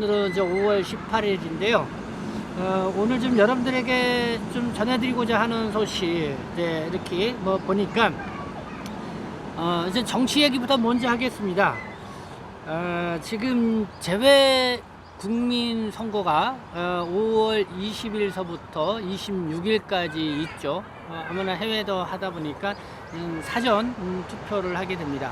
오늘은 이제 5월 18일인데요. 오늘 좀 여러분들에게 좀 전해드리고자 하는 소식, 이렇게 보니까, 이제 정치 얘기부터 먼저 하겠습니다. 지금 재외 국민 선거가 5월 20일서부터 26일까지 있죠. 아무나 해외도 하다 보니까 사전 투표를 하게 됩니다.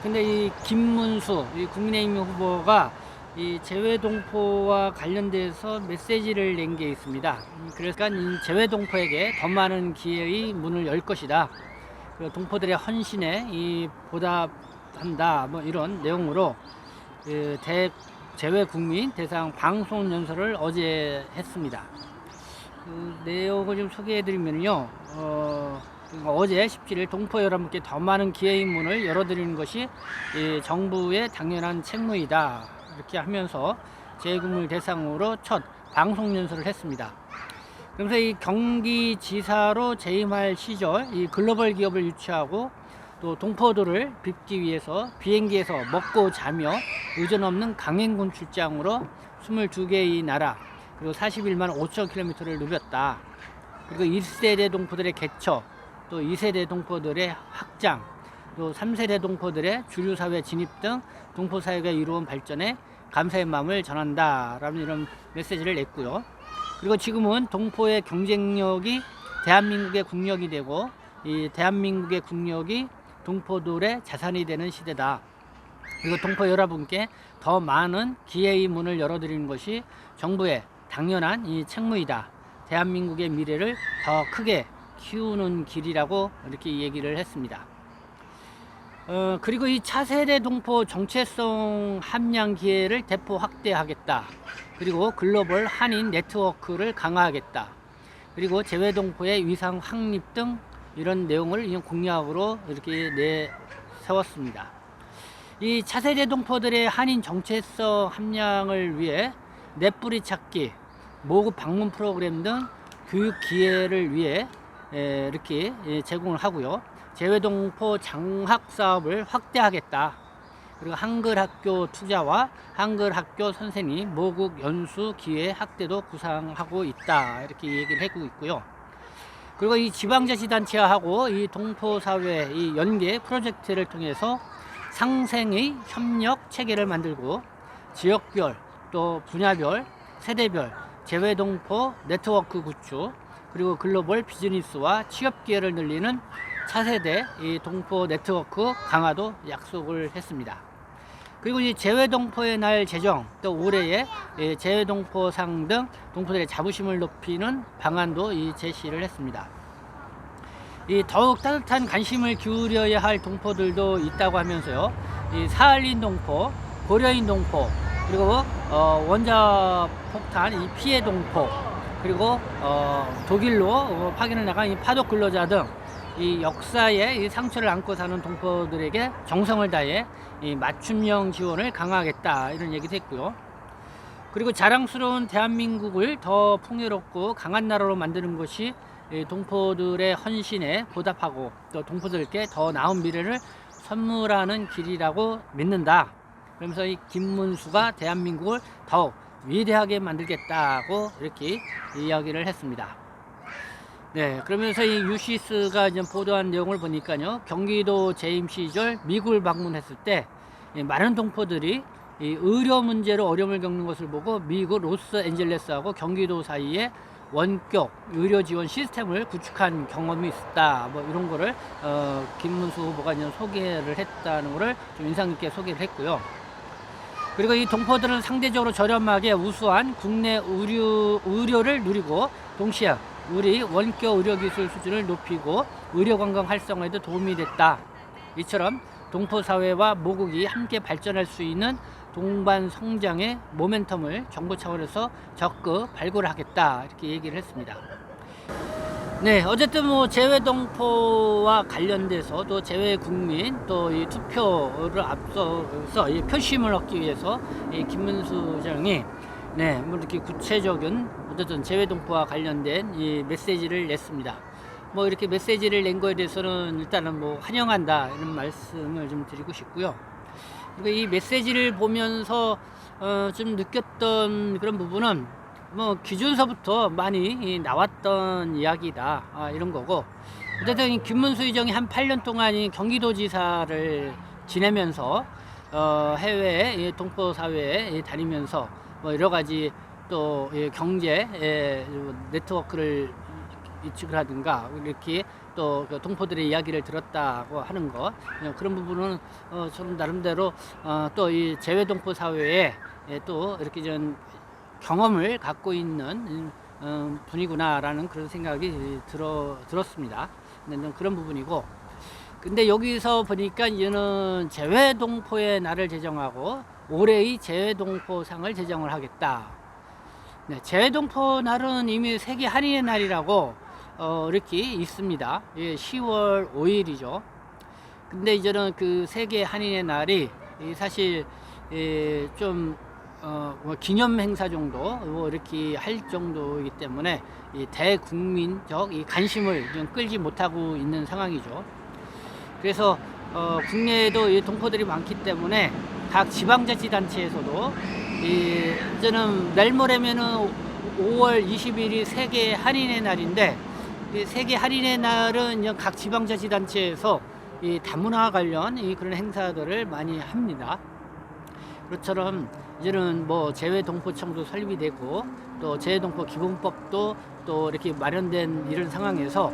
근데 이 김문수 이 국민의힘 후보가 이 재외동포와 관련돼서 메시지를 낸 게 있습니다. 그러니까 이 재외동포에게 더 많은 기회의 문을 열 것이다. 그리고 동포들의 헌신에 보답한다. 이런 내용으로 재외국민 대상 방송 연설을 어제 했습니다. 그 내용을 좀 소개해드리면요. 어제 17일 동포 여러분께 더 많은 기회의 문을 열어드리는 것이 정부의 당연한 책무이다. 이렇게 하면서 재외국민을 대상으로 첫 방송 연설을 했습니다. 그러면서 이 경기지사로 재임할 시절 이 글로벌 기업을 유치하고 또 동포들을 빚기 위해서 비행기에서 먹고 자며 의존 없는 강행군 출장으로 22개의 나라 그리고 41만 5천 킬로미터를 누볐다. 그리고 1세대 동포들의 개처, 또 2세대 동포들의 확장, 또 3세대 동포들의 주류사회 진입 등 동포사회가 이루어온 발전에 감사의 마음을 전한다 라는 이런 메시지를 냈고요. 그리고 지금은 동포의 경쟁력이 대한민국의 국력이 되고 이 대한민국의 국력이 동포들의 자산이 되는 시대다. 그리고 동포 여러분께 더 많은 기회의 문을 열어드리는 것이 정부의 당연한 이 책무이다. 대한민국의 미래를 더 크게 키우는 길이라고 이렇게 얘기를 했습니다. 그리고 이 차세대 동포 정체성 함량 기회를 대폭 확대하겠다. 그리고 글로벌 한인 네트워크를 강화하겠다. 그리고 재외동포의 위상 확립 등 이런 내용을 공약으로 이렇게 내세웠습니다. 이 차세대 동포들의 한인 정체성 함량을 위해 넷뿌리 찾기, 모국 방문 프로그램 등 교육 기회를 위해 이렇게 제공을 하고요. 재외동포 장학 사업을 확대하겠다. 그리고 한글학교 투자와 한글학교 선생님 모국 연수 기회 확대도 구상하고 있다. 이렇게 얘기를 하고 있고요. 그리고 이 지방자치단체하고 이 동포사회 이 연계 프로젝트를 통해서 상생의 협력 체계를 만들고 지역별 또 분야별 세대별 재외동포 네트워크 구축 그리고 글로벌 비즈니스와 취업 기회를 늘리는 차세대 이 동포 네트워크 강화도 약속을 했습니다. 그리고 이 재외동포의 날 제정 또 올해의 재외동포상 등 동포들의 자부심을 높이는 방안도 제시를 했습니다. 이 더욱 따뜻한 관심을 기울여야 할 동포들도 있다고 하면서요. 이 사할린 동포, 고려인 동포, 그리고 원자 폭탄 이 피해 동포, 그리고 독일로 파견을 나간 이 파독 근로자 등 이 역사의 이 상처를 안고 사는 동포들에게 정성을 다해 이 맞춤형 지원을 강화하겠다 이런 얘기도 했고요. 그리고 자랑스러운 대한민국을 더 풍요롭고 강한 나라로 만드는 것이 동포들의 헌신에 보답하고 또 동포들께 더 나은 미래를 선물하는 길이라고 믿는다. 그러면서 이 김문수가 대한민국을 더욱 위대하게 만들겠다고 이렇게 이야기를 했습니다. 네, 그러면서 이 유시스가 이제 보도한 내용을 보니까요, 경기도 재임 시절 미국을 방문했을 때 많은 동포들이 이 의료 문제로 어려움을 겪는 것을 보고 미국 로스앤젤레스하고 경기도 사이에 원격 의료 지원 시스템을 구축한 경험이 있었다. 이런 거를 김문수 후보가 이제 소개를 했다는 거를 좀 인상 깊게 소개를 했고요. 그리고 이 동포들은 상대적으로 저렴하게 우수한 국내 의료를 누리고 동시에 우리 원격 의료기술 수준을 높이고 의료관광 활성화에도 도움이 됐다. 이처럼 동포사회와 모국이 함께 발전할 수 있는 동반 성장의 모멘텀을 정부 차원에서 적극 발굴하겠다. 이렇게 얘기를 했습니다. 네, 어쨌든 재외동포와 관련돼서 또 재외국민 또 이 투표를 앞서서 이 표심을 얻기 위해서 이 김문수 장이 이렇게 구체적인 어쨌든 재외동포와 관련된 이 메시지를 냈습니다. 이렇게 메시지를 낸 거에 대해서는 일단은 환영한다 이런 말씀을 좀 드리고 싶고요. 그리고 이 메시지를 보면서 좀 느꼈던 그런 부분은 뭐 기존서부터 많이 나왔던 이야기다, 이런 거고, 어쨌든 이 김문수 의정이 한 8년 동안 이 경기도지사를 지내면서 해외 동포 사회에 다니면서 뭐 여러 가지 또 경제 네트워크를 이축을 하든가 이렇게 또 그 동포들의 이야기를 들었다고 하는 것, 그런 부분은 좀 나름대로 또 이 재외동포 사회에 또 이렇게 좀 경험을 갖고 있는 분이구나라는 그런 생각이 들었습니다. 네, 그런 부분이고, 근데 여기서 보니까 이제는 재외동포의 날을 제정하고 올해의 재외동포상을 제정을 하겠다. 네, 재외동포 날은 이미 세계 한인의 날이라고 이렇게 있습니다. 예, 10월 5일이죠. 근데 이제는 그 세계 한인의 날이 사실 좀 뭐 기념 행사 정도 뭐 이렇게 할 정도이기 때문에 이 대국민적 이 관심을 좀 끌지 못하고 있는 상황이죠. 그래서 국내에도 이 동포들이 많기 때문에 각 지방자치단체에서도 이제는 내일 모레면은 5월 20일이 세계 한인의 날인데, 이 세계 한인의 날은 이제 각 지방자치단체에서 이 다문화 관련 그런 행사들을 많이 합니다. 그것처럼 이제는 뭐 재외동포청도 설립이 되고 또 재외동포 기본법도 또 이렇게 마련된 이런 상황에서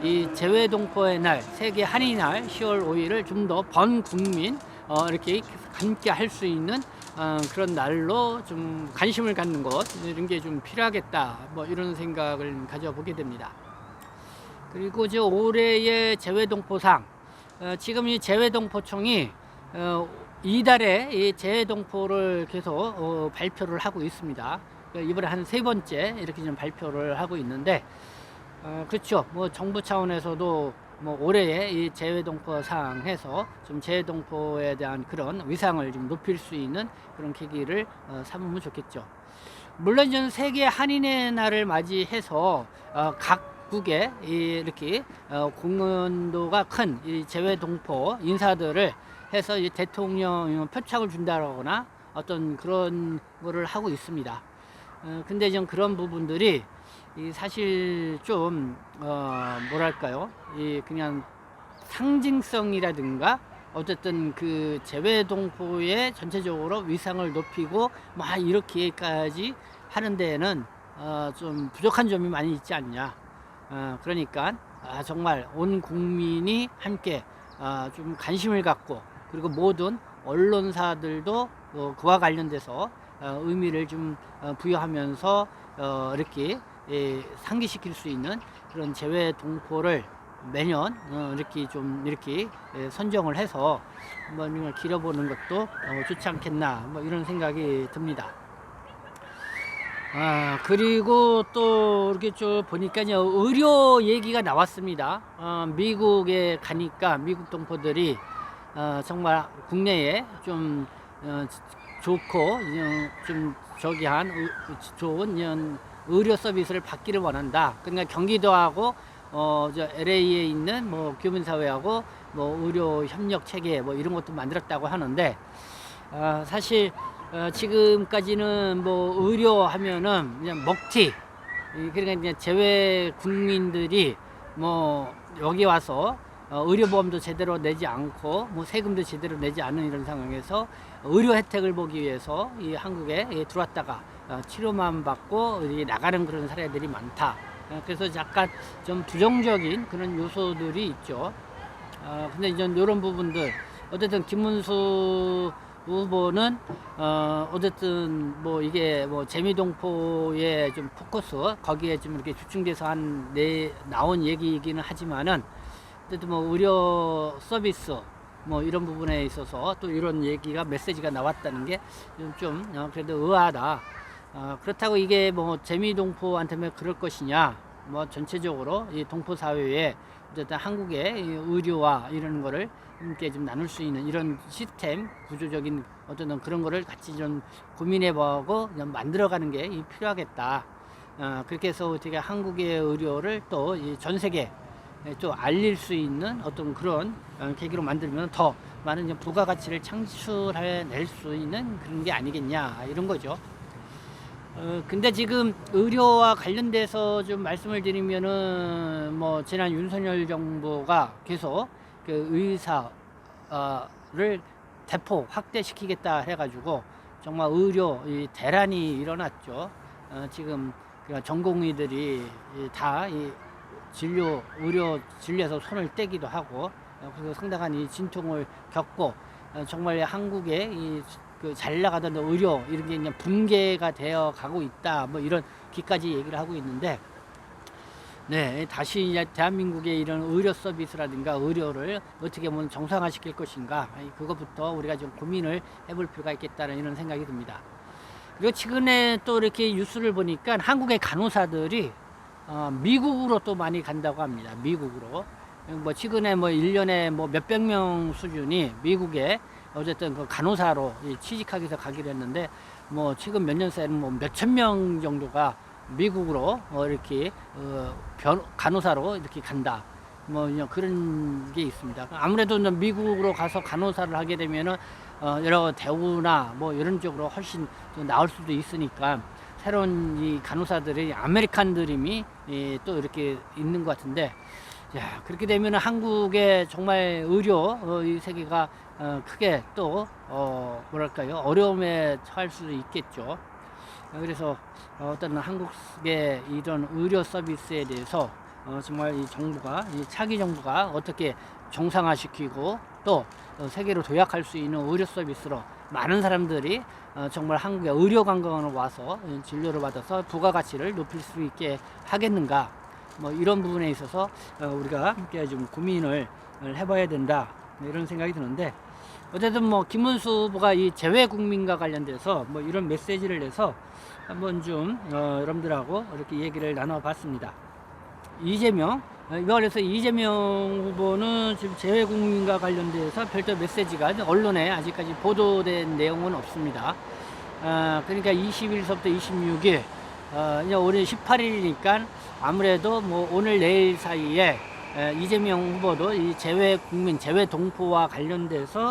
이 재외동포의 날, 세계 한인의 날 10월 5일을 좀 더 번국민 이렇게 함께 할 수 있는 그런 날로 좀 관심을 갖는 것, 이런 게 좀 필요하겠다, 뭐 이런 생각을 가져보게 됩니다. 그리고 저 올해의 재외동포상, 지금 이 재외동포청이 이달에 이 재외동포를 계속 발표를 하고 있습니다. 이번에 한 3번째 이렇게 좀 발표를 하고 있는데, 그렇죠. 뭐 정부 차원에서도 뭐 올해의 이 재외동포상 해서 좀 재외동포에 대한 그런 위상을 좀 높일 수 있는 그런 계기를 삼으면 좋겠죠. 물론 이제 세계 한인의 날을 맞이해서 각국에 이렇게 공헌도가 큰 이 재외동포 인사들을 해서 이 대통령 표창을 준다거나 어떤 그런 거를 하고 있습니다. 근데 좀 그런 부분들이 사실 좀 뭐랄까요, 그냥 상징성이라든가 어쨌든 그 재외동포의 전체적으로 위상을 높이고 막 이렇게까지 하는 데에는 좀 부족한 점이 많이 있지 않냐. 그러니까 정말 온 국민이 함께 좀 관심을 갖고, 그리고 모든 언론사들도 그와 관련돼서 의미를 좀 부여하면서 이렇게 상기시킬 수 있는 그런 재외동포를 매년 이렇게 좀 이렇게 선정을 해서 한번 기려보는 것도 좋지 않겠나, 뭐 이런 생각이 듭니다. 그리고 또 이렇게 쭉 보니까 의료 얘기가 나왔습니다. 미국에 가니까 미국 동포들이 정말 국내에 좀 좋고 좀 저기한 좋은 의료 서비스를 받기를 원한다. 그러니까 경기도하고 저 LA에 있는 뭐 교민사회하고 뭐 의료 협력 체계 뭐 이런 것도 만들었다고 하는데, 사실 지금까지는 뭐 의료 하면은 그냥 먹튀, 그러니까 이제 재외 국민들이 뭐 여기 와서 의료보험도 제대로 내지 않고 뭐 세금도 제대로 내지 않는 이런 상황에서 의료 혜택을 보기 위해서 이 한국에 들어왔다가 치료만 받고 나가는 그런 사례들이 많다. 그래서 약간 좀 부정적인 그런 요소들이 있죠. 근데 이제 이런 부분들, 어쨌든 김문수 후보는 어쨌든 뭐 이게 뭐 재미동포의 좀 포커스 거기에 좀 이렇게 집중돼서 나온 얘기이기는 하지만은, 어쨌든 뭐 의료 서비스 뭐 이런 부분에 있어서 또 이런 얘기가 메시지가 나왔다는 게 좀 그래도 의아하다. 그렇다고 이게 뭐 재미동포한테만 그럴 것이냐, 뭐 전체적으로 이 동포 사회에 어쨌든 한국의 의료와 이런 거를 함께 좀 나눌 수 있는 이런 시스템 구조적인 어떤 그런 거를 같이 좀 고민해보고 만들어가는 게 필요하겠다. 그렇게 해서 어떻게 한국의 의료를 또 전 세계 또 알릴 수 있는 어떤 그런 계기로 만들면 더 많은 이제 부가가치를 창출해낼 수 있는 그런 게 아니겠냐 이런 거죠. 근데 지금 의료와 관련돼서 좀 말씀을 드리면은 뭐 지난 윤석열 정부가 계속 그 의사를 대폭 확대시키겠다 해가지고 정말 의료 이 대란이 일어났죠. 지금 전공의들이 다 이 의료 진료에서 손을 떼기도 하고, 그래서 상당한 이 진통을 겪고, 정말 한국의 그 잘 나가던 의료 이런 게 그냥 붕괴가 되어 가고 있다, 뭐 이런 기까지 얘기를 하고 있는데, 네, 다시 이제 대한민국의 이런 의료 서비스라든가 의료를 어떻게 보면 정상화시킬 것인가, 그것부터 우리가 좀 고민을 해볼 필요가 있겠다는 이런 생각이 듭니다. 그리고 최근에 또 이렇게 뉴스를 보니까 한국의 간호사들이 미국으로 또 많이 간다고 합니다. 미국으로. 뭐 최근에 뭐 1년에 뭐 몇백 명 수준이 미국에 어쨌든 그 간호사로 취직하기 위해서 가기로 했는데, 뭐 지금 몇 년 새는 뭐 몇천 명 정도가 미국으로 이렇게 간호사로 이렇게 간다. 뭐 그런 게 있습니다. 아무래도 미국으로 가서 간호사를 하게 되면은 여러 대우나 뭐 이런 쪽으로 훨씬 나을 수도 있으니까, 새로운 이 간호사들의 아메리칸 드림이 또 이렇게 있는 것 같은데, 야, 그렇게 되면 한국의 정말 의료 이 세계가 크게 또 뭐랄까요, 어려움에 처할 수도 있겠죠. 그래서 어떤 한국의 이런 의료 서비스에 대해서 정말 이 정부가, 이 차기 정부가 어떻게 정상화시키고 또 세계로 도약할 수 있는 의료 서비스로 많은 사람들이 정말 한국의 의료 관광을 와서 진료를 받아서 부가가치를 높일 수 있게 하겠는가, 뭐 이런 부분에 있어서 우리가 함께 좀 고민을 해봐야 된다, 이런 생각이 드는데, 어쨌든 뭐 김문수 후보가 이 재외국민과 관련돼서 뭐 이런 메시지를 내서 한번 좀 여러분들하고 이렇게 얘기를 나눠봤습니다. 이재명, 그래서 이재명 후보는 지금 재외국민과 관련돼서 별도 메시지가 언론에 아직까지 보도된 내용은 없습니다. 그러니까 20일서부터 26일, 이제 오늘 18일이니까 아무래도 뭐 오늘 내일 사이에 이재명 후보도 이 재외국민, 재외동포와 관련돼서